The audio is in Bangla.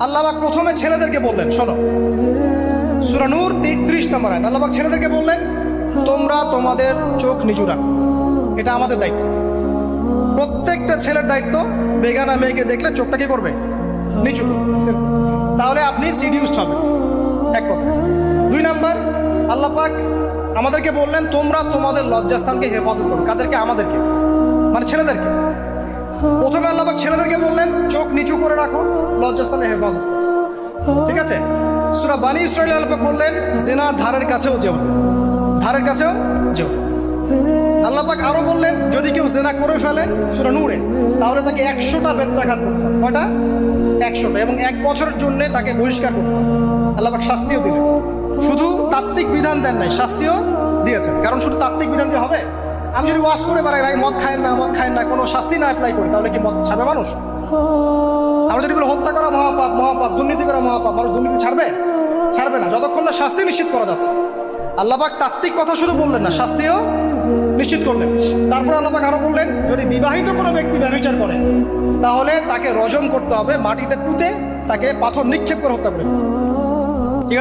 আল্লাহ পাক প্রথমে ছেলেদেরকে বললেন, শোনো সূরা নূর 33 নম্বর আয়াত। আল্লাহ পাক ছেলেদেরকে বললেন, তোমরা তোমাদের চোখ নিচু রাখো, এটা আমাদের দায়িত্ব। প্রত্যেকটা ছেলের দায়িত্ব বেগানা মেয়েকে দেখলে চোখটা কি করবে, নিচু করবে। তাহলে আপনি সিডিউসড হবেন, এক কথা। 2 নাম্বার, আল্লাহ পাক আমাদেরকে বললেন, তোমরা তোমাদের লজ্জাস্থানকে হেফাজত করো। কাদেরকে? আমাদেরকে, মানে ছেলেদেরকে। প্রথমে আল্লাহ পাক ছেলেদেরকে বললেন, চোখ নিচু করে রাখো, লজ্জাস্থানে হেফাজত করো। ঠিক আছে? সূরা বানী ইসরাঈল আল্লাহ পাক বললেন, জিনার ধারের কাছেও যেও না, ধারের কাছেও যেও না। আল্লাহ পাক আরো বললেন, যদি কেউ জিনা করে ফেলে সূরা নূরে, তাহলে তাকে 100টা বেত্রাঘাত করতে হবে। কয়টা? 100টা, এবং 1 বছরের জন্য তাকে বহিষ্কার করতে হবে। আল্লাহ পাক শাস্তিও দিলেন, শুধু তাত্ত্বিক বিধান দেন নাই, শাস্তিও দিয়েছেন। কারণ শুধু তাত্ত্বিক বিধান দিয়ে হবে? আমি যদি ওয়াজ করে বেড়াই, ভাই মদ খায়েন না, কোনো শাস্তি না অ্যাপ্লাই করি, তাহলে কি মদ ছাড়বে মানুষ? আমরা যদি বলি হত্যা করা মহাপাপ, দুর্নীতি করা মহাপাপ, মানুষ দুর্নীতি ছাড়বে না যতক্ষণ না শাস্তি নিশ্চিত করা যাচ্ছে। আল্লাহ পাক তাত্ত্বিক কথা শুধু বললেন না, শাস্তিও নিশ্চিত করলেন। তারপর আল্লাহ পাক আরো বললেন, যদি বিবাহিত কোনো ব্যক্তি ব্যভিচার করে, তাহলে তাকে রজম করতে হবে, মাটিতে পুঁতে তাকে পাথর নিক্ষেপ করে হত্যা করে।